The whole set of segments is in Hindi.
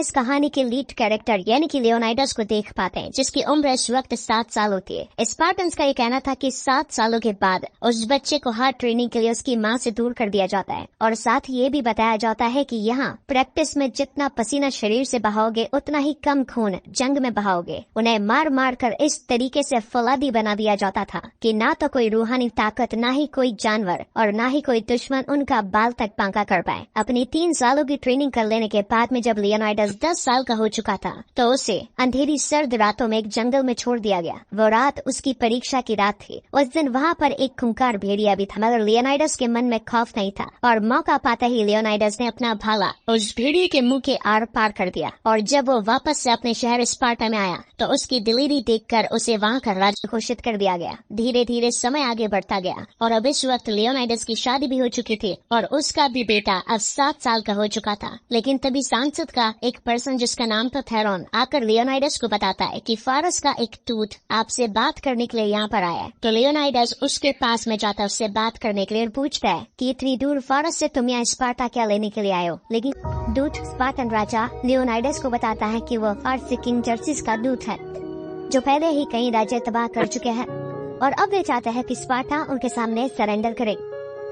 इस कहानी के लीड कैरेक्टर यानी कि लियोनाइडस को देख पाते हैं, जिसकी उम्र इस वक्त 7 साल होती है। स्पार्टन्स का ये कहना था कि 7 सालों के बाद उस बच्चे को हार्ड ट्रेनिंग के लिए उसकी माँ से दूर कर दिया जाता है, और साथ ही ये भी बताया जाता है कि यहाँ प्रैक्टिस में जितना पसीना शरीर से बहाओगे उतना ही कम खून जंग में बहाओगे। उन्हें मार मार कर इस तरीके से फौलादी बना दिया जाता था कि ना तो कोई रूहानी ताकत, ना ही कोई जानवर और ना ही कोई दुश्मन उनका बाल तक बांका कर पाए। अपनी 3 सालों की ट्रेनिंग कर लेने के बाद में जब लियोनाइडस 10 साल का हो चुका था तो उसे अंधेरी सर्द रातों में एक जंगल में छोड़ दिया गया। वो रात उसकी परीक्षा की रात थी। उस दिन वहाँ पर एक खूंखार भेड़िया भी था, मगर लियोनाइडस के मन में खौफ नहीं था, और मौका पाते ही लियोनाइडस ने अपना भाला उस भेड़िए के मुंह के आर पार कर दिया। और जब वो वापस से अपने शहर स्पार्टा में आया तो उसकी दिलेरी देखकर उसे वहाँ का राजा घोषित कर दिया गया। धीरे धीरे समय आगे बढ़ता गया और अब इस वक्त लियोनाइडस की शादी भी हो चुकी थी और उसका भी बेटा अब 7 साल का हो चुका था। लेकिन तभी सांसद का एक पर्सन जिसका नाम था थेरॉन आकर लियोनाइडस को बताता है कि फारस का एक दूत आपसे बात करने के लिए यहाँ पर आया है। तो लियोनाइडस उसके पास में जाता है उससे बात करने के लिए, पूछता है कि इतनी दूर फारस से तुम यहाँ स्पार्टा क्या लेने के लिए आए हो। लेकिन दूत स्पार्टन राजा लियोनाइडस को बताता है कि वो फारसी किंग जर्सिस का दूत है, जो पहले ही कई राज्य तबाह कर चुके हैं, और अब वे चाहते हैं कि स्पार्टा उनके सामने सरेंडर करे।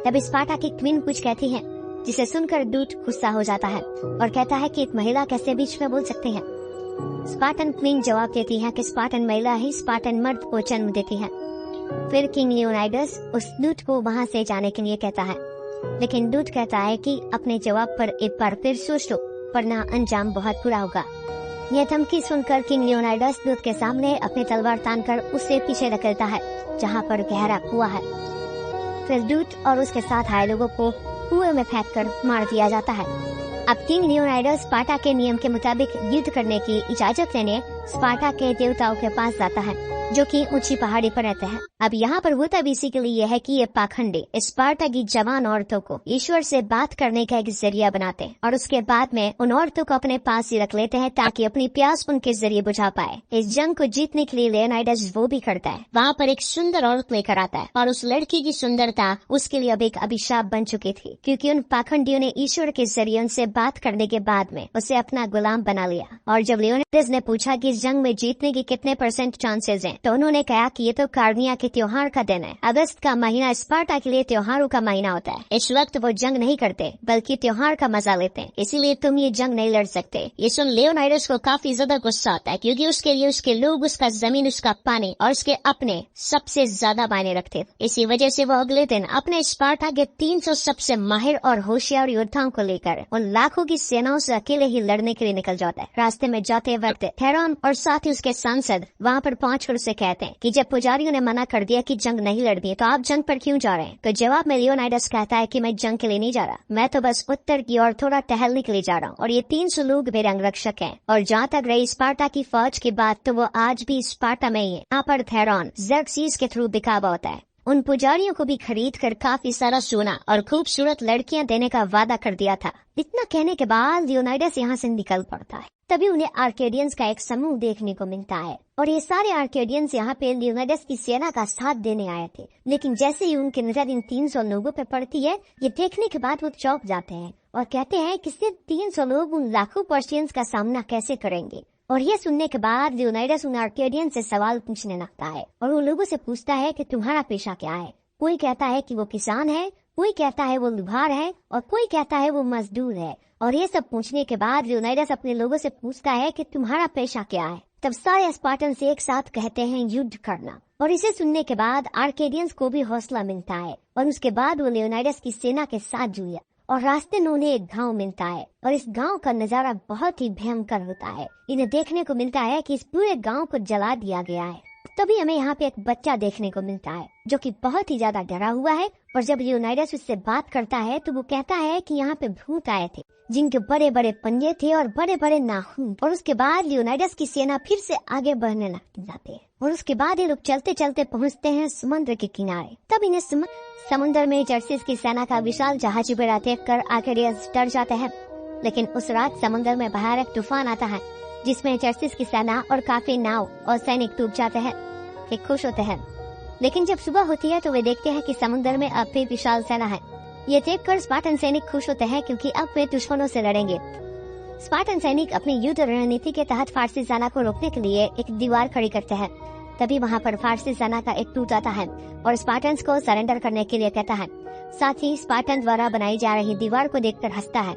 तब स्पार्टा की क्वीन कुछ कहती है, जिसे सुनकर दूत गुस्सा हो जाता है और कहता है कि एक महिला कैसे बीच में बोल सकती है। स्पार्टन क्वीन जवाब देती है कि स्पार्टन महिला ही स्पार्टन मर्द को जन्म देती है। फिर किंग लियोनाइडस उस दूत को वहाँ से जाने के लिए कहता है, लेकिन दूत कहता है कि अपने जवाब पर एक बार फिर सोच लो, वरना अंजाम बहुत बुरा होगा। यह धमकी सुनकर किंग लियोनाइडस दूत के सामने अपनी तलवार तानकर उसे पीछे धकेलता है, जहाँ पर गहरा कुआं है। फिर दूत और उसके साथ आए लोगों को कुएं में फेंककर मार दिया जाता है। अब किंग लियोनाइडस स्पार्टा के नियम के मुताबिक युद्ध करने की इजाजत लेने स्पार्टा के देवताओं के पास जाता है, जो कि ऊंची पहाड़ी पर रहते हैं। अब यहाँ पर होता भी इसी के लिए है कि ये पाखंडी स्पार्टा की जवान औरतों को ईश्वर से बात करने का एक जरिया बनाते हैं और उसके बाद में उन औरतों को अपने पास ही रख लेते हैं ताकि अपनी प्यास उनके जरिए बुझा पाए। इस जंग को जीतने के लिए लियोनाइडस वो भी करता है, वहाँ पर एक सुंदर औरत लेकर आता है, और उस लड़की की सुंदरता उसके लिए अब एक अभिशाप बन चुकी थी, क्योंकि उन पाखंडियों ने ईश्वर के जरिए उनसे बात करने के बाद में उसे अपना गुलाम बना लिया। और जब लियोनाइडस ने पूछा कि इस जंग में जीतने की कितने % चांसेस हैं, तो उन्होंने कहा कि ये तो कार्निया के त्योहार का दिन है। अगस्त का महीना स्पार्टा के लिए त्योहारों का महीना होता है। इस वक्त वो जंग नहीं करते बल्कि त्योहार का मजा लेते हैं, इसीलिए तुम ये जंग नहीं लड़ सकते। ये सुन लियोनाइडस को काफी ज्यादा गुस्सा आता है, क्योंकि उसके लिए उसके लोग, उसका जमीन, उसका पानी और उसके अपने सबसे ज्यादा मायने रखते। इसी वजह से वो अगले दिन अपने स्पार्टा के 300 सबसे माहिर और होशियार योद्धाओं को लेकर उन लाखों की सेनाओं से अकेले ही लड़ने के लिए निकल जाता है। रास्ते में जाते वक्त थेरॉन और साथ ही उसके सांसद वहाँ पर पहुंचकर उसे कहते हैं कि जब पुजारियों ने मना कर दिया कि जंग नहीं लड़नी है तो आप जंग पर क्यों जा रहे हैं। तो जवाब में लियोनाइडस कहता है कि मैं जंग के लिए नहीं जा रहा, मैं तो बस उत्तर की ओर थोड़ा टहलने के लिए जा रहा हूँ, और ये 300 लोग मेरे अंगरक्षक हैं। और जहाँ तक रही स्पार्टा की फौज की बात, तो वो आज भी स्पार्टा में ही है। यहाँ पर थेरॉन ज़र्क्सीस के थ्रू बिकावा होता है। उन पुजारियों को भी खरीद कर काफी सारा सोना और खूबसूरत लड़कियां देने का वादा कर दिया था। इतना कहने के बाद लियोनाइडस यहाँ से निकल पड़ता है। तभी उन्हें आर्केडियंस का एक समूह देखने को मिलता है, और ये सारे आर्केडियंस यहाँ पे लियोनाइडस की सेना का साथ देने आए थे। लेकिन जैसे ही उनकी नजर इन 300 लोगों पे पड़ती है, ये देखने के बाद वो चौंक जाते हैं और कहते हैं कि सिर्फ 300 लोग उन लाखों पर्शियंस का सामना कैसे करेंगे। और ये सुनने के बाद लियोनाइडस उन आर्केडियन से सवाल पूछने लगता है, और उन लोगों से पूछता है कि तुम्हारा पेशा क्या है। कोई कहता है कि वो किसान है, कोई कहता है वो लुहार है, और कोई कहता है वो मजदूर है। और ये सब पूछने के बाद लियोनाइडस अपने लोगों से पूछता है कि तुम्हारा पेशा क्या है। तब सारे स्पार्टन से एक साथ कहते हैं युद्ध करना। और इसे सुनने के बाद आर्केडियंस को भी हौसला मिलता है, और उसके बाद वो लियोनाइडस की सेना के साथ जुड़ा, और रास्ते में उन्हें एक गांव मिलता है, और इस गांव का नजारा बहुत ही भयंकर होता है। इन्हें देखने को मिलता है कि इस पूरे गांव को जला दिया गया है। तभी हमें यहाँ पे एक बच्चा देखने को मिलता है जो कि बहुत ही ज्यादा डरा हुआ है, और जब लियोनाइडस उससे बात करता है तो वो कहता है कि यहाँ पे भूत आए थे जिनके बड़े बड़े पंजे थे और बड़े बड़े नाखून। और उसके बाद लियोनाइडस की सेना फिर से आगे बढ़ने लग जाते हैं, और उसके बाद ये लोग चलते चलते पहुँचते हैं समुद्र के किनारे। तब इन्हें समुद्र में जर्सिस की सेना का विशाल जहाज उबेरा देख कर आर्केडियंस डर जाते हैं। लेकिन उस रात समुद्र में बाहर एक तूफान आता है, जिसमें जर्सिस की सेना और काफी नाव और सैनिक डूब जाते हैं। वे खुश होते हैं, लेकिन जब सुबह होती है तो वे देखते हैं कि समुद्र में अब भी विशाल सेना है। ये देखकर स्पार्टन सैनिक खुश होते हैं, क्योंकि अब वे दुश्मनों से लड़ेंगे। स्पार्टन सैनिक अपनी युद्ध रणनीति के तहत फारसी सेना को रोकने के लिए एक दीवार खड़ी करते हैं। तभी वहाँ पर फारसी सेना का एक दूत आता है और स्पार्टन्स को सरेंडर करने के लिए कहता है। साथ ही स्पार्टन द्वारा बनाई जा रही दीवार को देखकर हंसता है।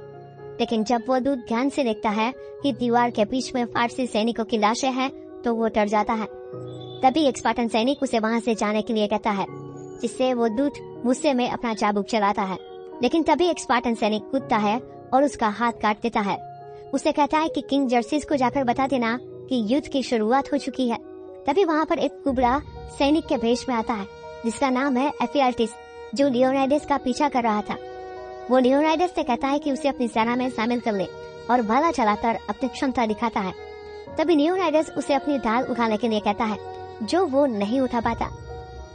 लेकिन जब वो दूत ध्यान से देखता है कि दीवार के बीच में फारसी सैनिकों की लाशें हैं, तो वो डर जाता है। तभी एक स्पार्टन सैनिक उसे वहाँ से जाने के लिए कहता है, जिससे वो दूत गुस्से में अपना चाबुक चलाता है। लेकिन तभी एक स्पार्टन सैनिक कूदता है और उसका हाथ काट देता है। उसे कहता है कि किंग जर्सिस को जाकर बता देना कि युद्ध की शुरुआत हो चुकी है। तभी वहाँ पर एक कुबड़ा सैनिक के भेष में आता है, जिसका नाम है एफियाल्टिस, जो लियोनाइडस का पीछा कर रहा था। वो लियोनाइडस से कहता है कि उसे अपनी सेना में शामिल कर ले और भाला चलाकर अपनी क्षमता दिखाता है। तभी लियोनाइडस उसे अपनी ढाल उठाने के लिए कहता है, जो वो नहीं उठा पाता।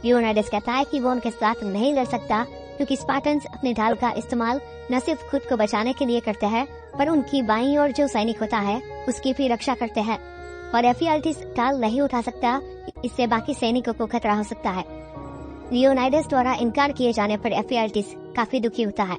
लियोनाइडस कहता है कि वो उनके साथ नहीं लड़ सकता, क्योंकि स्पार्टन्स अपनी ढाल का इस्तेमाल न सिर्फ खुद को बचाने के लिए करते हैं, पर उनकी बाईं ओर जो सैनिक होता है उसकी भी रक्षा करते हैं। और एफियाल्टिस ढाल नहीं उठा सकता, इससे बाकी सैनिकों को खतरा हो सकता है। लियोनाइडस द्वारा इनकार किए जाने पर एफियाल्टिस काफी दुखी होता है।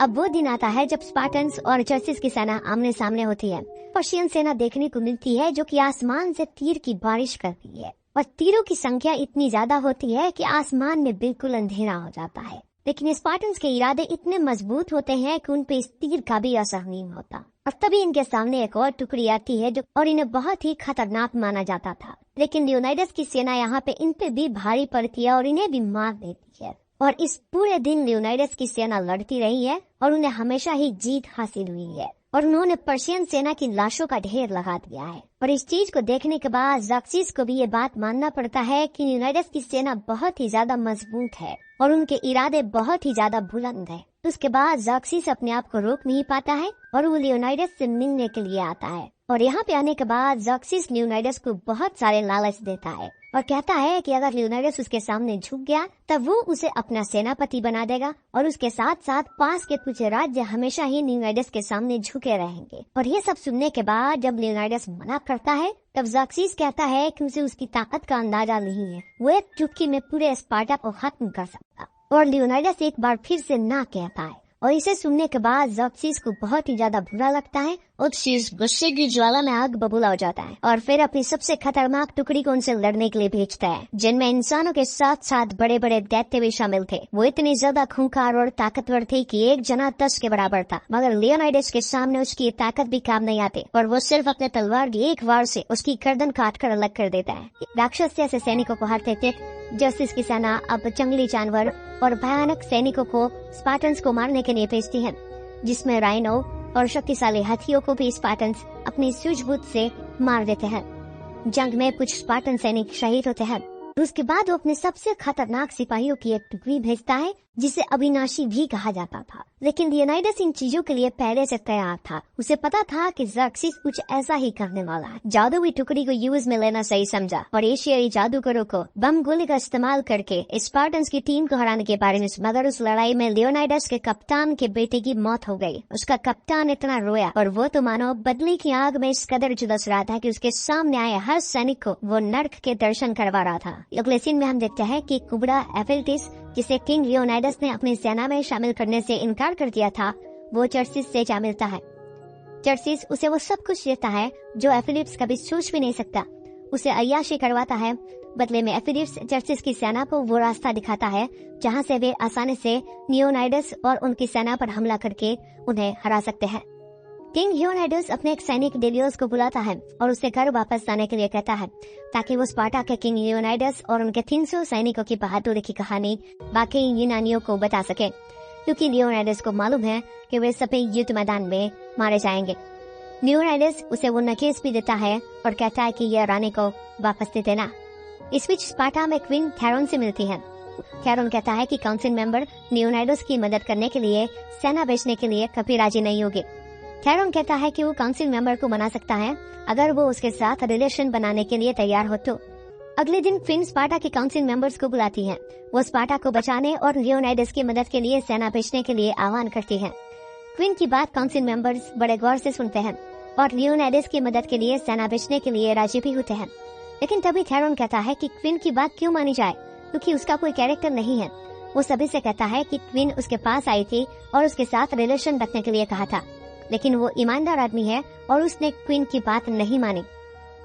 अब वो दिन आता है जब स्पार्टन्स और जर्सिस की सेना आमने सामने होती है। पर्शियन सेना देखने को मिलती है जो कि आसमान से तीर की बारिश करती है, और तीरों की संख्या इतनी ज्यादा होती है कि आसमान में बिल्कुल अंधेरा हो जाता है। लेकिन स्पार्टन्स के इरादे इतने मजबूत होते हैं कि उन पे इस तीर का भी असर नहीं होता। और तभी इनके सामने एक और टुकड़ी आती है जो और इन्हें बहुत ही खतरनाक माना जाता था। लेकिन लियोनाइडस की सेना यहाँ पे इन पे भी भारी पड़ती है और इन्हें भी मार देती है। और इस पूरे दिन लियोनाइडस की सेना लड़ती रही है और उन्हें हमेशा ही जीत हासिल हुई है, और उन्होंने पर्शियन सेना की लाशों का ढेर लगा दिया है। और इस चीज को देखने के बाद ज़र्क्सिस को भी ये बात मानना पड़ता है कि लियोनाइडस की सेना बहुत ही ज्यादा मजबूत है और उनके इरादे बहुत ही ज्यादा बुलंद है। उसके बाद ज़र्क्सिस अपने आप को रोक नहीं पाता है और वो लियोनाइडस से मिलने के लिए आता है। और यहाँ पे आने के बाद ज़र्क्सिस लियोनाइडस को बहुत सारे लालच देता है और कहता है कि अगर लियोनाइडस उसके सामने झुक गया तब वो उसे अपना सेनापति बना देगा, और उसके साथ साथ पास के कुछ राज्य हमेशा ही लियोनाइडस के सामने झुके रहेंगे। और ये सब सुनने के बाद जब लियोनाइडस मना करता है, तब ज़र्क्सिस कहता है कि उसे उसकी ताकत का अंदाजा नहीं है, वो एक चुटकी में पूरे स्पार्टा को खत्म कर सकता। और लियोनाइडस एक बार फिर से ना कहता है, और इसे सुनने के बाद ज़र्क्सिस को बहुत ही ज्यादा बुरा लगता है और शीर्ष गुस्से की ज्वाला में आग बबूला हो जाता है, और फिर अपनी सबसे खतरनाक टुकड़ी को उनसे लड़ने के लिए भेजता है, जिनमें इंसानों के साथ साथ बड़े बड़े दैत्य भी शामिल थे। वो इतनी ज्यादा खूंखार और ताकतवर थे कि एक जना 10 के बराबर था, मगर लियोनाइडस के सामने उसकी ताकत भी काम नहीं आती, और वो सिर्फ अपने तलवार की एक वार से उसकी गर्दन काट कर अलग कर देता है। राक्षस जैसे सैनिकों को हारते थे जर्सिस की सेना अब जंगली जानवर और भयानक सैनिकों को स्पार्टन्स को मारने के लिए भेजती है, जिसमें राइनो और शक्तिशाली हाथियों को भी स्पार्टन्स अपनी सूझबूझ से मार देते हैं। जंग में कुछ स्पार्टन सैनिक शहीद होते हैं। उसके बाद वो अपने सबसे खतरनाक सिपाहियों की एक टुकड़ी भेजता है, जिसे अविनाशी भी कहा जाता था। लेकिन लियोनाइडस इन चीजों के लिए पहले से तैयार था। उसे पता था कि ज़र्क्सिस कुछ ऐसा ही करने वाला है। जादुई टुकड़ी को यूज में लेना सही समझा और एशियाई जादूगरों को बम गोली का इस्तेमाल करके स्पार्टन्स की टीम को हराने के बारे में। मगर उस लड़ाई में लियोनाइडस के कप्तान के बेटे की मौत हो गई। उसका कप्तान इतना रोया और वो तो मानो बदली की आग में इस कदर झुलस रहा था कि उसके सामने आए हर सैनिक को वो नर्क के दर्शन करवा रहा था। अगले सीन में हम देखते हैं कि कुबड़ा एफिल्टिस, जिसे किंग लियोनाइडस ने अपनी सेना में शामिल करने से इनकार कर दिया था, वो जर्सिस से जा मिलता है। जर्सिस उसे वो सब कुछ देता है जो एफिलिप्स कभी सोच भी नहीं सकता। उसे अय्याशी करवाता है। बदले में एफिलिप्स जर्सिस की सेना को वो रास्ता दिखाता है जहां से वे आसानी से लियोनाइडस और उनकी सेना पर हमला करके उन्हें हरा सकते हैं। किंग लियोनाइडस अपने एक सैनिक डेलियोस को बुलाता है और उसे घर वापस जाने के लिए कहता है, ताकि वो स्पार्टा के किंग लियोनाइडस और उनके 300 सैनिकों की बहादुरी की कहानी बाकी यूनानियों को बता सके, क्योंकि लियोनाइडस को मालूम है कि वे सभी युद्ध मैदान में मारे जाएंगे। लियोनाइडस उसे वो नकेस भी देता है और कहता है कि यह रानी को वापस दे देना। इस बीच स्पार्टा में क्वीन थेरोन से मिलती है। थेरोन कहता है कि काउंसिल मेंबर लियोनाइडस की मदद करने के लिए सेना भेजने के लिए कभी राजी नहीं होगी। थेरोन कहता है कि वो काउंसिल मेंबर को मना सकता है अगर वो उसके साथ रिलेशन बनाने के लिए तैयार हो तो। अगले दिन क्वीन स्पार्टा के काउंसिल मेंबर्स को बुलाती है। वो स्पार्टा को बचाने और लियोनाइडस की मदद के लिए सेना भेजने के लिए आह्वान करती है। क्वीन की बात काउंसिल मेंबर्स बड़े गौर से सुनते हैं और लियोनाइडस की मदद के लिए सेना भेजने के लिए राजी भी होते हैं। लेकिन तभी थेरोन कहता है कि क्वीन की बात क्यों मानी जाए, क्योंकि उसका कोई कैरेक्टर नहीं है। वो सभी से कहता है कि क्वीन उसके पास आई थी और उसके साथ रिलेशन रखने के लिए कहा था, लेकिन वो ईमानदार आदमी है और उसने क्वीन की बात नहीं मानी।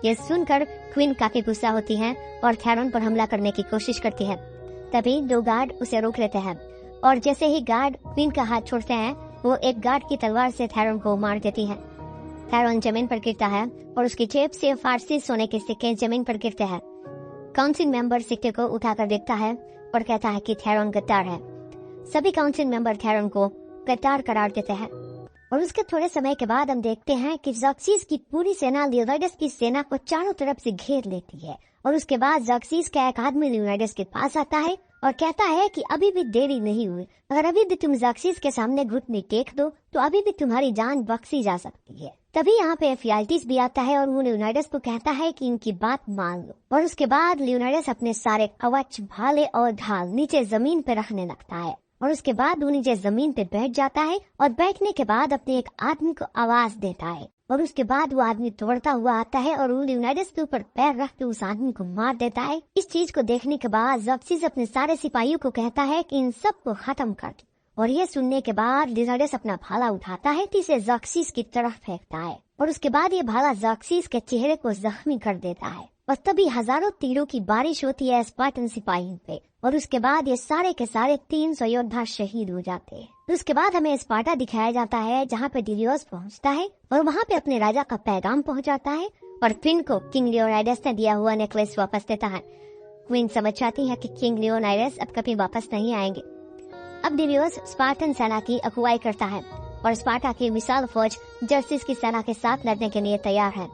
ये सुनकर क्वीन काफी गुस्सा होती है और थेरन पर हमला करने की कोशिश करती है। तभी 2 गार्ड उसे रोक लेते हैं और जैसे ही गार्ड क्वीन का हाथ छोड़ते हैं, वो एक गार्ड की तलवार से थेरन को मार देती है। थेरन जमीन पर गिरता है और उसकी जेब से फारसी सोने के सिक्के जमीन पर गिरते हैं। काउंसिल मेंबर सिक्के को उठाकर देखता है और कहता है कि थेरन गद्दार है। सभी काउंसिल मेंबर थेरन को गद्दार करार देते हैं और उसके थोड़े समय के बाद हम देखते हैं कि ज़र्क्सीस की पूरी सेना लियोनाइडस की सेना को चारों तरफ से घेर लेती है। और उसके बाद ज़र्क्सीस का एक आदमी लियोनाइडस के पास आता है और कहता है कि अभी भी देरी नहीं हुई, अगर अभी भी तुम ज़र्क्सीस के सामने घुटने टेक दो तो अभी भी तुम्हारी जान बख्शी जा सकती है। तभी यहाँ पे एफियाल्टीज भी आता है और वो लियोनाइडस को कहता है कि इनकी बात मान लो। और उसके बाद लियोनाइडस अपने सारे कवच, भाले और ढाल नीचे जमीन पे रखने लगता है और उसके बाद वो नीचे जमीन पे बैठ जाता है और बैठने के बाद अपने एक आदमी को आवाज देता है और उसके बाद वो आदमी दौड़ता हुआ आता है और वो लियोनाइडस के ऊपर पैर रख के उस आदमी को मार देता है। इस चीज को देखने के बाद ज़र्क्सीस अपने सारे सिपाहियों को कहता है कि इन सब को खत्म कर दो और ये सुनने के बाद लियोनाइडस अपना भाला उठाता है तो इसे ज़र्क्सीस की तरफ फेंकता है और उसके बाद ये भाला ज़र्क्सीस के चेहरे को जख्मी कर देता है और तभी हजारों तीरों की बारिश होती है स्पार्टन सिपाहियों पे और उसके बाद ये सारे के सारे 300 योद्धा शहीद हो जाते हैं। उसके बाद हमें स्पार्टा दिखाया जाता है जहाँ पे डिलियोस पहुँचता है और वहाँ पे अपने राजा का पैगाम पहुँचाता है और क्वीन को किंग लियोनाइडस ने दिया हुआ नेकलेस वापस देता है। क्वीन समझ जाती है कि किंग लियोनाइडस अब कभी वापस नहीं आएंगे। अब डिलियोस स्पार्टन सेना की अगुवाई करता है और स्पार्टा की विशाल फौज ज़र्क्सीस की सेना के साथ लड़ने के लिए तैयार है।